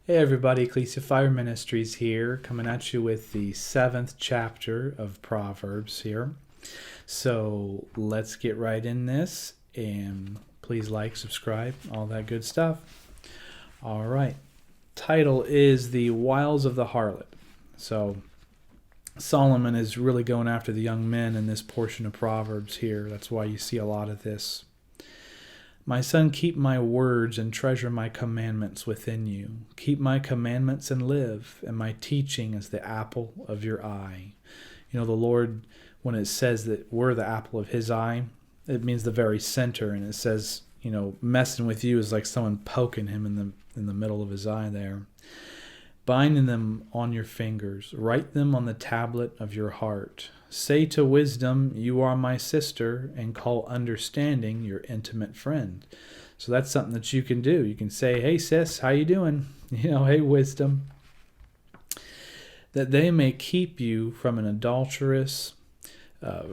Hey everybody, Ecclesia Fire Ministries here, coming at you with the 7th chapter of Proverbs here. So let's get right in this, and please like, subscribe, all that good stuff. All right, title is The Wiles of the Harlot. So Solomon is really going after the young men in this portion of Proverbs here. That's why you see a lot of this. My son, keep my words and treasure my commandments within you. Keep my commandments and live, and my teaching is the apple of your eye. You know, the Lord, when it says that we're the apple of his eye, it means the very center. And it says, you know, messing with you is like someone poking him in the middle of his eye there. Binding them on your fingers, write them on the tablet of your heart. Say to wisdom, you are my sister, and call understanding your intimate friend. So that's something that you can do. You can say, hey sis, how you doing? You know, hey wisdom. That they may keep you from an adulteress,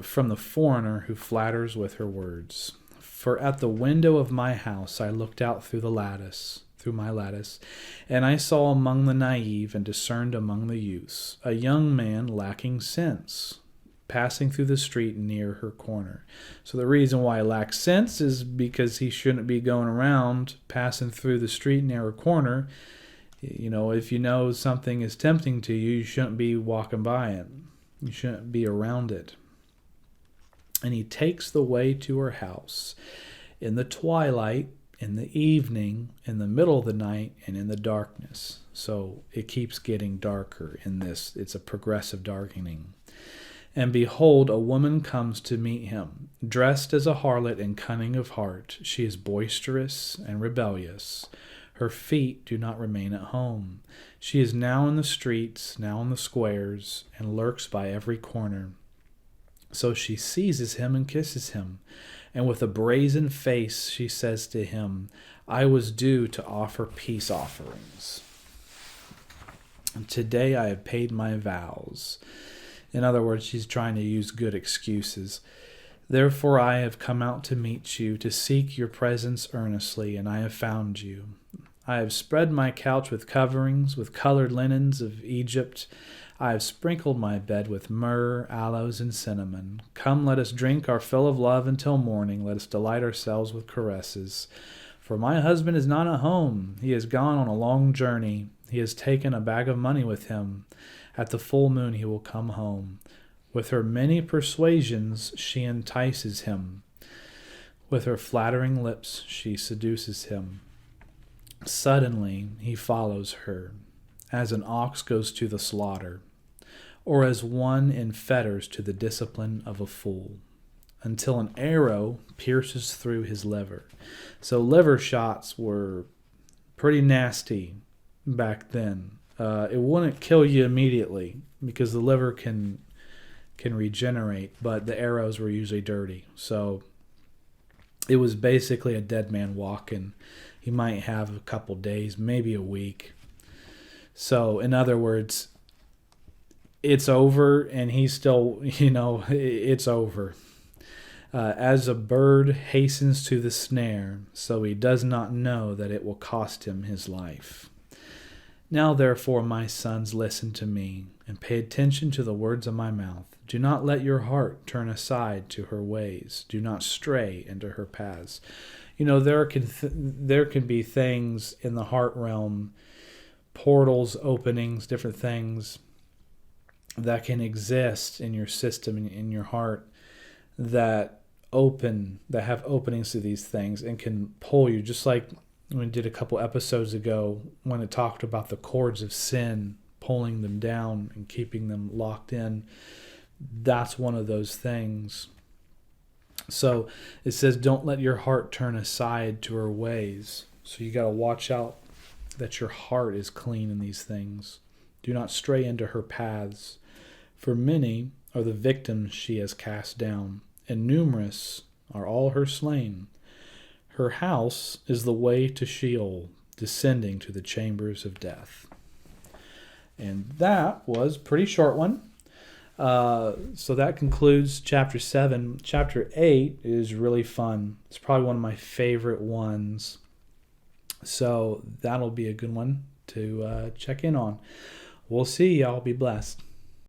from the foreigner who flatters with her words. For at the window of my house I looked out through my lattice, and I saw among the naive and discerned among the youths a young man lacking sense, passing through the street near her corner. So the reason why he lacks sense is because he shouldn't be going around passing through the street near her corner. You know, if you know something is tempting to you, you shouldn't be walking by it. You shouldn't be around it. And he takes the way to her house in the twilight, in the evening, in the middle of the night, and in the darkness. So it keeps getting darker in this. It's a progressive darkening. And behold, a woman comes to meet him, dressed as a harlot and cunning of heart. She is boisterous and rebellious. Her feet do not remain at home. She is now in the streets, now in the squares, and lurks by every corner. So she seizes him and kisses him. And with a brazen face she says to him, I was due to offer peace offerings. And today I have paid my vows. In other words, she's trying to use good excuses. Therefore I have come out to meet you, to seek your presence earnestly, and I have found you. I have spread my couch with coverings, with colored linens of Egypt. I have sprinkled my bed with myrrh, aloes, and cinnamon. Come, let us drink our fill of love until morning. Let us delight ourselves with caresses. For my husband is not at home. He has gone on a long journey. He has taken a bag of money with him. At the full moon he will come home. With her many persuasions she entices him. With her flattering lips she seduces him. Suddenly he follows her, as an ox goes to the slaughter, or as one in fetters to the discipline of a fool, until an arrow pierces through his liver. So liver shots were pretty nasty back then. It wouldn't kill you immediately because the liver can regenerate, but the arrows were usually dirty. So it was basically a dead man walking. He might have a couple days, maybe a week. So in other words, it's over, and he's still, it's over. As a bird hastens to the snare, so he does not know that it will cost him his life. Now, therefore, my sons, listen to me, and pay attention to the words of my mouth. Do not let your heart turn aside to her ways. Do not stray into her paths. You know, there can be things in the heart realm, portals, openings, different things that can exist in your system, in your heart, that have openings to these things and can pull you, just like we did a couple episodes ago when it talked about the cords of sin, pulling them down and keeping them locked in. That's one of those things. So it says, don't let your heart turn aside to her ways. So you got to watch out that your heart is clean in these things. Do not stray into her paths. For many are the victims she has cast down, and numerous are all her slain. Her house is the way to Sheol, descending to the chambers of death. And that was a pretty short one. So that concludes chapter 7. Chapter 8 is really fun. It's probably one of my favorite ones. So that'll be a good one to check in on. We'll see y'all. Be blessed.